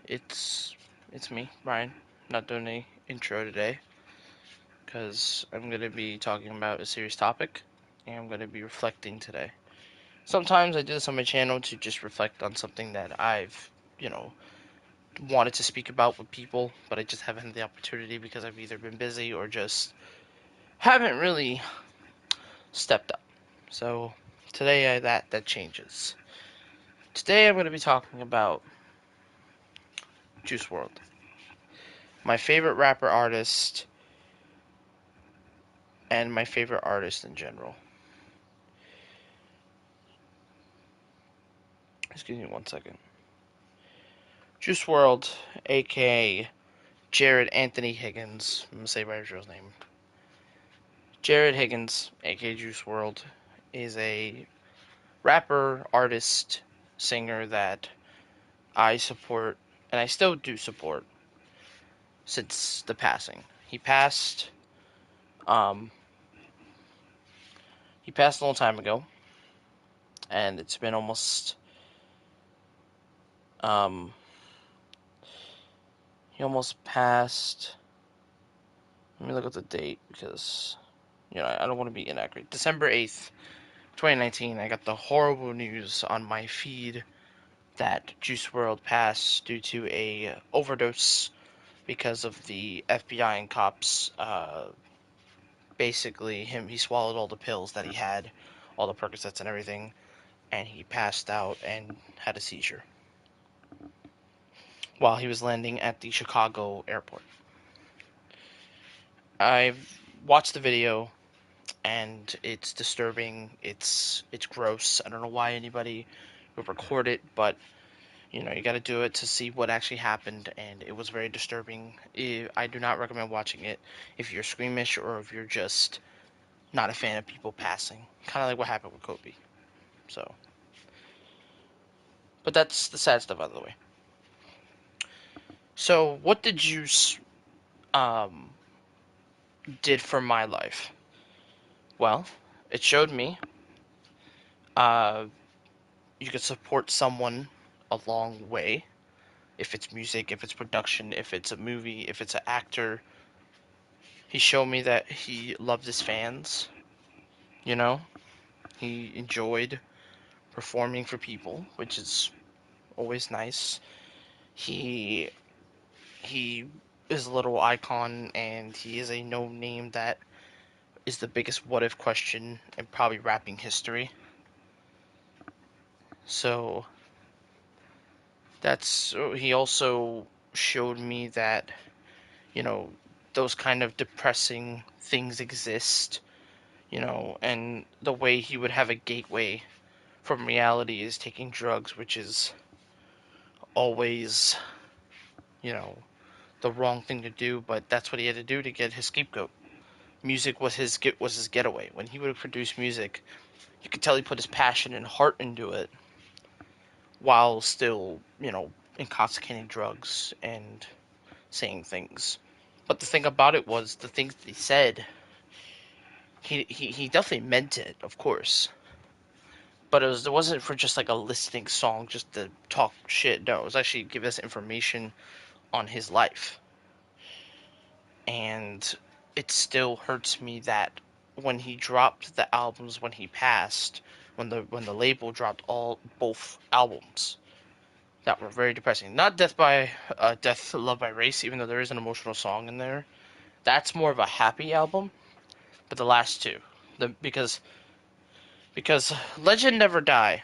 It's me, Brian. Not doing a intro today because I'm gonna be talking about a serious topic, and I'm gonna be reflecting today. Sometimes I do this on my channel to just reflect on something that I've, you know, wanted to speak about with people, but I just haven't had the opportunity because I've either been busy or just haven't really stepped up. So today that changes. Today I'm gonna be talking about Juice World, my favorite rapper artist and my favorite artist in general. Excuse me 1 second. Juice World, aka Jared Anthony Higgins. I'm gonna say my real name. Jared Higgins, aka Juice World, is a rapper, artist, singer that I support, and I still do support since the passing. Um, he passed a long time ago, and it's been um, he almost passed. Let me look at the date because I don't want to be inaccurate. December 8th, 2019, I got the horrible news on my feed that Juice World passed due to a overdose because of the FBI and cops. Basically, he swallowed all the pills that he had, all the Percocets and everything, and he passed out and had a seizure while he was landing at the Chicago airport. I've watched the video and it's disturbing. It's gross. I don't know why anybody would record it, but you got to do it to see what actually happened, and it was very disturbing. I do not recommend watching it if you're squeamish or if you're just not a fan of people passing. Kind of like what happened with Kobe. So, but that's the sad stuff out of the way. So, what did you um did for my life? Well, it showed me uh you could support someone a long way. If it's music, if it's production, if it's a movie, if it's an actor, he showed me that he loved his fans. You know, he enjoyed performing for people, which is always nice. He he is a little icon, and he is a no name that is the biggest what if question in probably rapping history. So he also showed me that you know those kind of depressing things exist. And the way he would have a gateway from reality is taking drugs, which is always, you know, the wrong thing to do, but that's what he had to do to get his scapegoat. Music was his getaway. When he would produce music, you could tell he put his passion and heart into it while still, intoxicating drugs and saying things. But the thing about it was the things that he said, he definitely meant it, of course. But it wasn't for just like a listening song just to talk shit. No, it was actually give us information on his life. And it still hurts me that when he dropped the albums when he passed, when the label dropped both albums that were very depressing. Not Death Love by Race, even though there is an emotional song in there. That's more of a happy album. But the last two, because Legend Never Die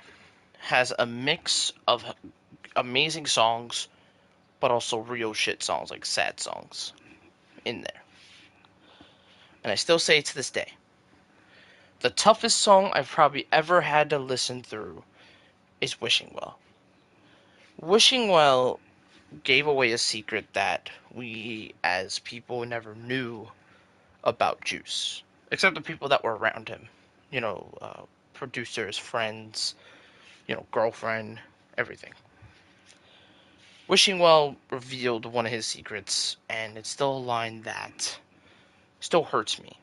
has a mix of amazing songs, but also real shit songs, like sad songs, in there. And I still say it to this day. The toughest song I've probably ever had to listen through is Wishing Well. Wishing Well gave away a secret that we as people never knew about Juice, except the people that were around him. Producers, friends, girlfriend, everything. Wishing Well revealed one of his secrets, and it's still a line that still hurts me.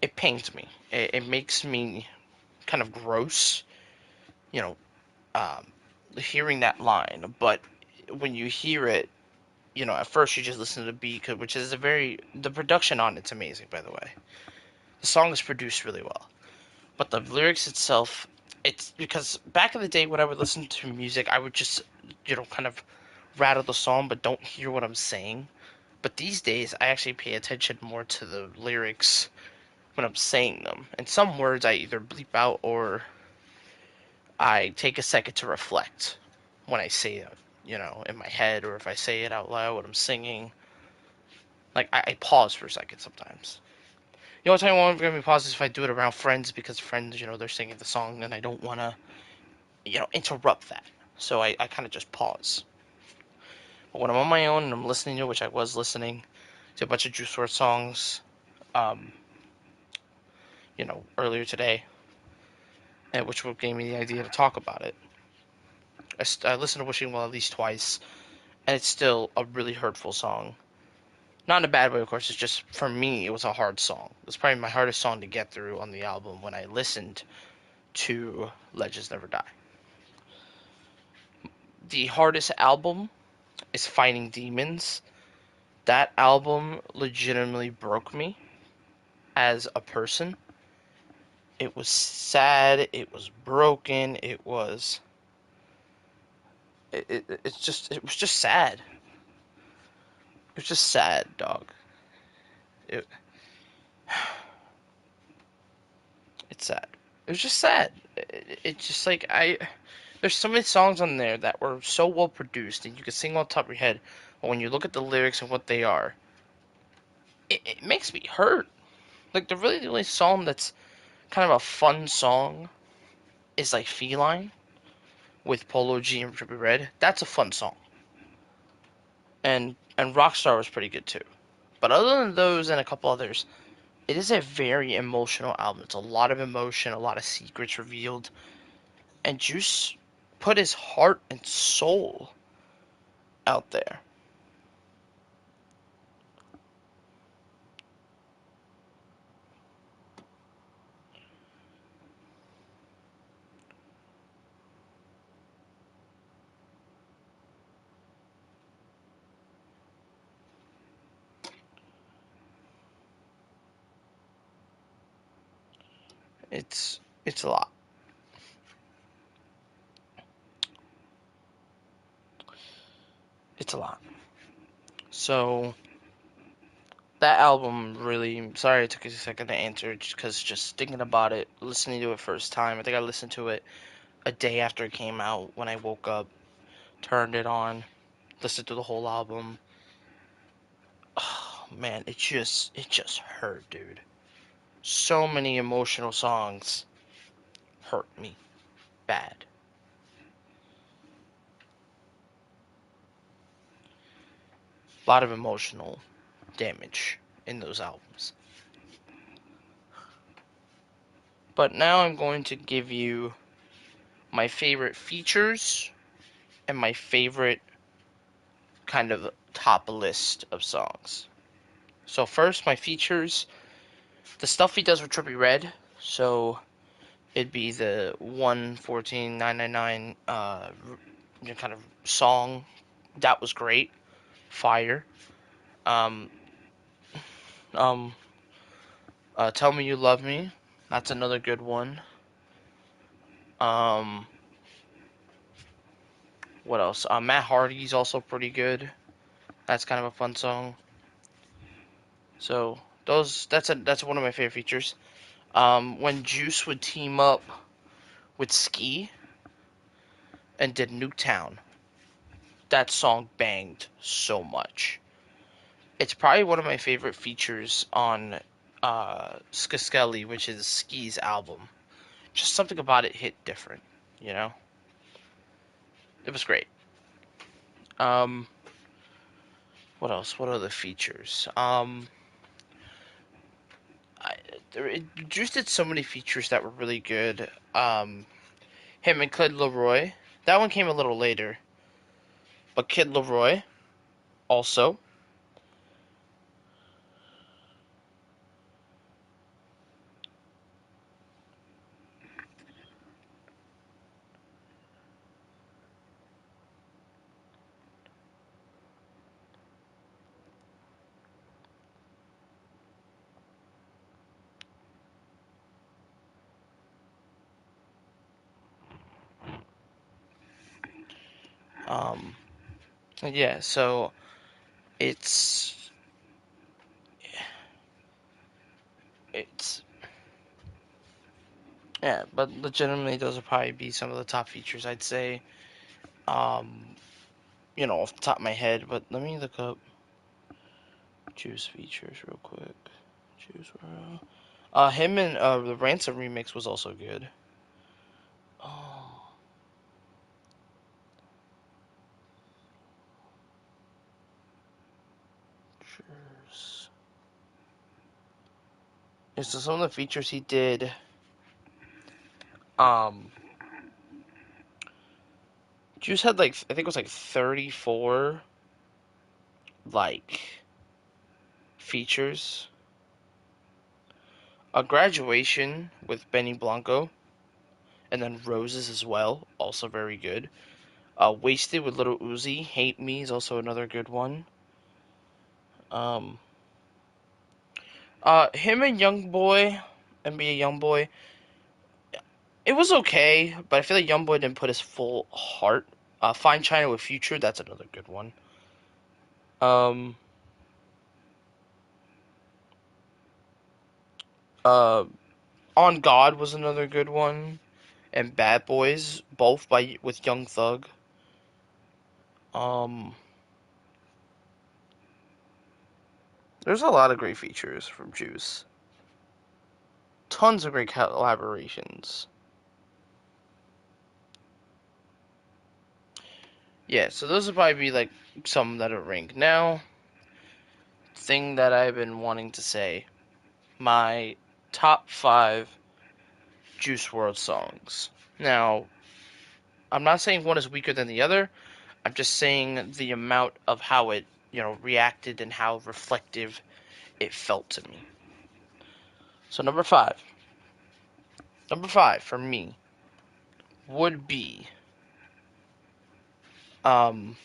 It pains me. It makes me kind of gross, you know, um, hearing that line. But when you hear it, at first you just listen to the beat, which is the production on it's amazing, by the way. The song is produced really well. But the lyrics itself, it's because back in the day when I would listen to music, I would just, kind of rattle the song but don't hear what I'm saying. But these days, I actually pay attention more to the lyrics when I'm saying them. And some words I either bleep out or I take a second to reflect when I say it, in my head, or if I say it out loud when I'm singing. Like, I pause for a second sometimes. The only time I won't give me pause is if I do it around friends, because friends, they're singing the song and I don't want to, interrupt that. So I kind of just pause. But when I'm on my own and I'm listening to it, which I was listening to a bunch of Juice WRLD songs, um, earlier today, and which gave me the idea to talk about it. I listened to Wishing Well at least twice, and it's still a really hurtful song. Not in a bad way, of course. It's just, for me, it was a hard song. It was probably my hardest song to get through on the album when I listened to Legends Never Die. The hardest album is Fighting Demons. That album legitimately broke me as a person. It was sad. It was broken. It was just sad. It was just sad, dog. It, it's sad. It was just sad. It's just like there's so many songs on there that were so well produced and you could sing on top of your head, but when you look at the lyrics and what they are, it makes me hurt. Like the only song that's kind of a fun song is like Feline with Polo G and Trippie Redd. That's a fun song. And Rockstar was pretty good too. But other than those and a couple others, it is a very emotional album. It's a lot of emotion, a lot of secrets revealed, and Juice put his heart and soul out there. It's a lot. It's a lot. So that album really. Sorry, it took a second to answer, because just thinking about it, listening to it first time. I think I listened to it a day after it came out when I woke up, turned it on, listened to the whole album. Oh man, it just hurt, dude. So many emotional songs hurt me bad. A lot of emotional damage in those albums. But now I'm going to give you my favorite features and my favorite kind of top list of songs. So first, my features, the stuff he does with Trippie Redd. So it'd be the 114,999 kind of song. That was great. Fire. Um, um, Tell Me You Love Me. That's another good one. Um, what else? Matt Hardy's also pretty good. That's kind of a fun song. So that's one of my favorite features. When Juice would team up with Ski and did Nuketown, that song banged so much. It's probably one of my favorite features on Skiskelly, which is Ski's album. Just something about it hit different, you know? It was great. Um, what else? What other features? I, Juice did so many features that were really good. Him and Kid Leroy. That one came a little later. But Kid Leroy, also. Um, yeah, so it's it's yeah, but legitimately those would probably be some of the top features I'd say. Um, off the top of my head, but let me look up Juice features real quick. Juice WRLD. Him and the Ransom remix was also good. Oh, Juice. Yeah, so some of the features he did. Um, Juice had like I think it was like 34 like features. A graduation with Benny Blanco, and then Roses as well, also very good. Wasted with Little Uzi, Hate Me is also another good one. Um, him and Young Boy, NBA Young Boy, it was okay, but I feel like Young Boy didn't put his full heart. Fine China with Future, that's another good one. Um, uh, On God was another good one, and Bad Boys, both by with Young Thug. Um, there's a lot of great features from Juice. Tons of great collaborations. Yeah, so those would probably be like some that are ranked. Now, thing that I've been wanting to say, my top 5 Juice WRLD songs. Now, I'm not saying one is weaker than the other. I'm just saying the amount of how it, reacted and how reflective it felt to me. So number 5 for me would be um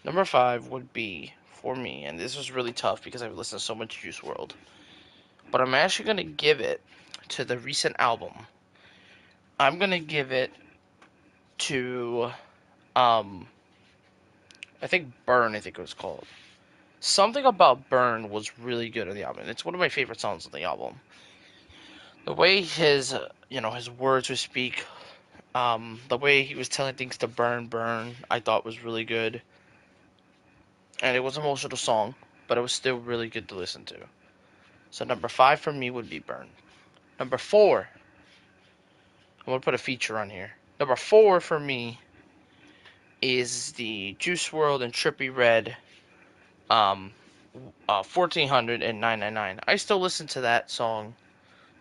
number 5 would be for me, and this was really tough because I've listened to so much Juice WRLD, but I'm actually gonna give it to the recent album. I'm gonna give it to um I think Burn, I think it was called. Something about Burn was really good on the album. It's one of my favorite songs on the album. The way his words would speak, the way he was telling things to burn, I thought was really good. And it was an emotional song, but it was still really good to listen to. So number 5 for me would be Burn. Number 4, I'm gonna put a feature on here. Number 4 for me is the Juice WRLD and Trippie Redd, um, 1400 and 999. I still listen to that song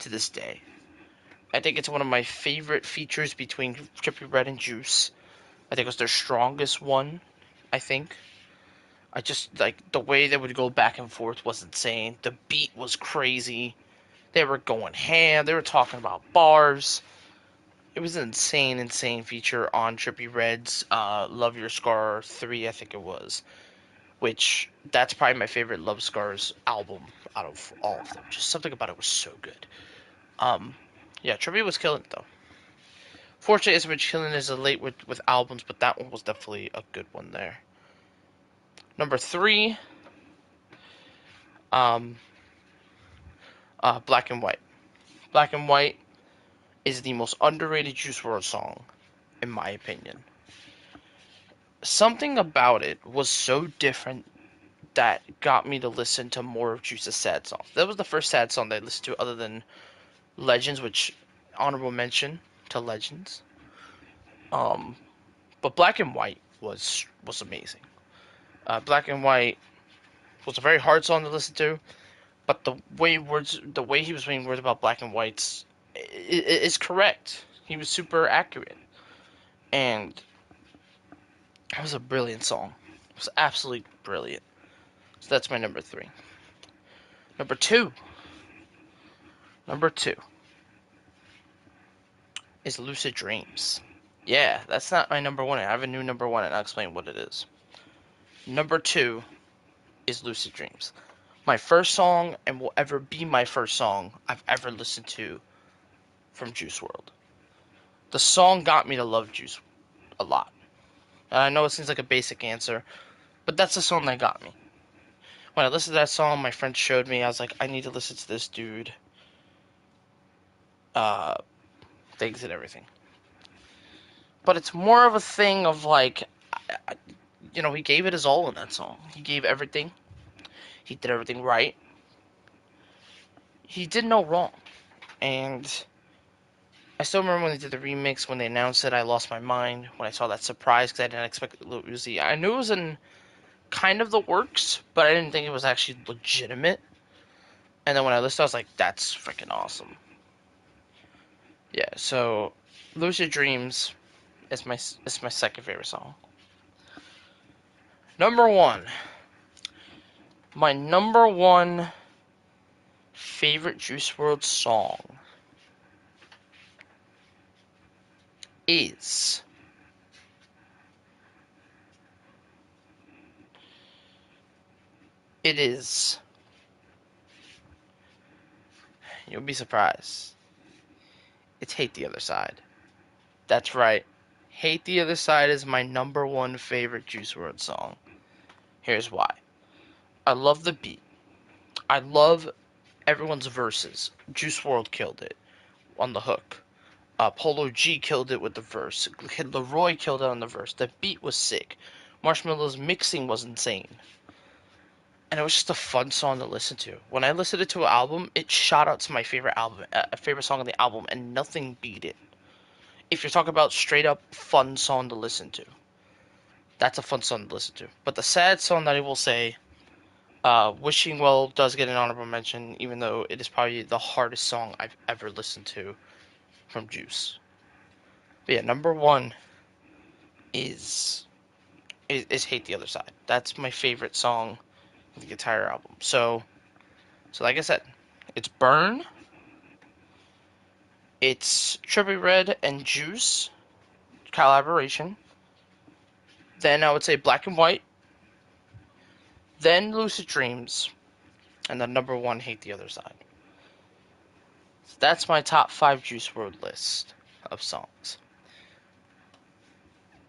to this day. I think it's one of my favorite features between Trippie Redd and Juice. I think it was their strongest one, I think. I just like the way they would go back and forth was insane. The beat was crazy. They were going ham. They were talking about bars. It was an insane feature on Trippie Redd's Love Your Scar 3, I think it was. Which, that's probably my favorite Love Scars album out of all of them. Just something about it was so good. Um, yeah, Trippie was killing it, though. Fortunately, it's been killing as of late with albums, but that one was definitely a good one there. Number 3, um, Black and White. Black and White is the most underrated Juice WRLD song, in my opinion. Something about it was so different that got me to listen to more of Juice's sad songs. That was the first sad song that I listened to other than Legends, which honorable mention to Legends. Um, but Black and White was amazing. Black and White was a very hard song to listen to, but the way he was saying words about Black and Whites is correct. He was super accurate, and it was a brilliant song. It was absolutely brilliant. So that's my number 3. Number two, number two is Lucid Dreams. Yeah, that's not my number 1. I have a new number 1, and I'll explain what it is. Number 2 is Lucid Dreams. My first song, and will ever be my first song I've ever listened to from Juice WRLD. The song got me to love Juice. a lot. And I know it seems like a basic answer, but that's the song that got me. When I listened to that song, my friend showed me, I was like, I need to listen to this dude. Uh, Things and everything. But it's more of a thing of like, he gave it his all in that song. He gave everything. He did everything right. He did no wrong. And I still remember when they did the remix, when they announced it, I lost my mind when I saw that surprise because I didn't expect Lil Uzi. I knew it was in kind of the works, but I didn't think it was actually legitimate. And then when I listened, I was like, that's freaking awesome. Yeah, so Lucid Dreams is my second favorite song. Number one. My number one favorite Juice Wrld song is it is you'll be surprised. It's Hate the Other Side. That's right. Hate the Other Side is my number one favorite Juice Wrld song. Here's why. I love the beat. I love everyone's verses. Juice Wrld killed it on the hook. Polo G killed it with the verse. Kid Leroy killed it on the verse. The beat was sick. Marshmallow's mixing was insane. And it was just a fun song to listen to. When I listened to an album, it shot out to my favorite album, favorite song on the album, and nothing beat it. If you're talking about straight up fun song to listen to, that's a fun song to listen to. But the sad song that I will say, Wishing Well does get an honorable mention, even though it is probably the hardest song I've ever listened to from Juice. But yeah, number one is Hate the Other Side. That's my favorite song of the entire album. So like I said, it's Burn, it's Trippie Redd and Juice collaboration. Then I would say Black and White. Then Lucid Dreams, and then number one, Hate the Other Side. So that's my top 5 Juice Wrld list of songs.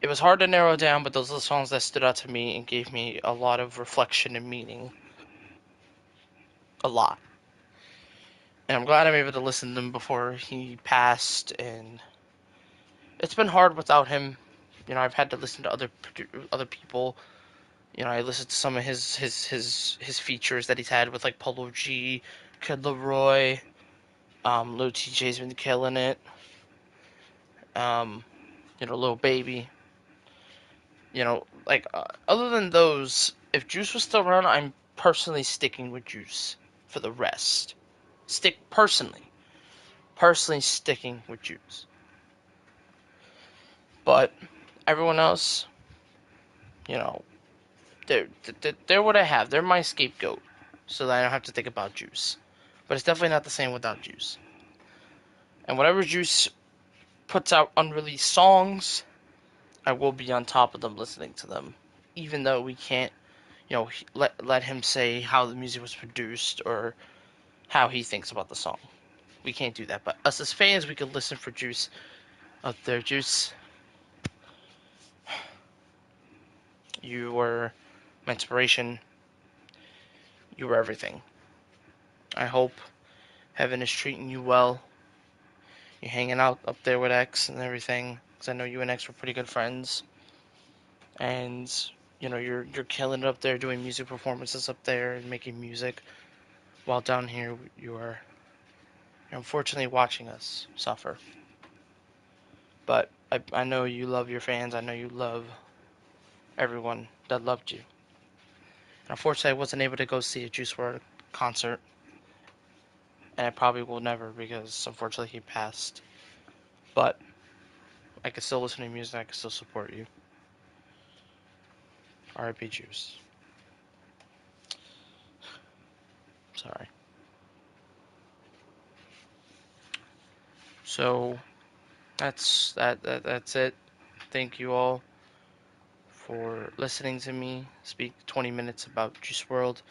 It was hard to narrow down, but those are the songs that stood out to me and gave me a lot of reflection and meaning. A lot. And I'm glad I'm able to listen to them before he passed, and it's been hard without him. I've had to listen to other people. I listened to some of his features that he's had with like Polo G, Kid Leroy, Lil TJ's been killing it. Lil Baby. Other than those, if Juice was still around, I'm personally sticking with Juice for the rest. Personally sticking with Juice. But everyone else, they're what I have. They're my scapegoat, so that I don't have to think about Juice. But it's definitely not the same without Juice. And whenever Juice puts out unreleased songs, I will be on top of them listening to them. Even though we can't, let him say how the music was produced or how he thinks about the song. We can't do that. But us as fans, we can listen for Juice out there. Juice, you were my inspiration. You were everything. I hope heaven is treating you well. You're hanging out up there with X and everything. Because I know you and X were pretty good friends. And, you're killing it up there doing music performances up there and making music. While down here, you're unfortunately watching us suffer. But I know you love your fans. I know you love everyone that loved you. And unfortunately, I wasn't able to go see a Juice WRLD concert. And I probably will never because, unfortunately, he passed. But I can still listen to music. I can still support you. R.I.P. Juice. Sorry. So that's it. Thank you all for listening to me speak 20 minutes about Juice WRLD.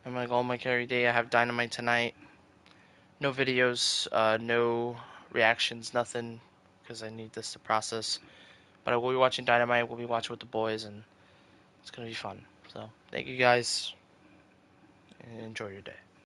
I'm like all my carry day. I have Dynamite tonight. No videos, no reactions, nothing, because I need this to process. But I will be watching Dynamite. We'll be watching with the boys, and it's gonna be fun. So thank you guys, and enjoy your day.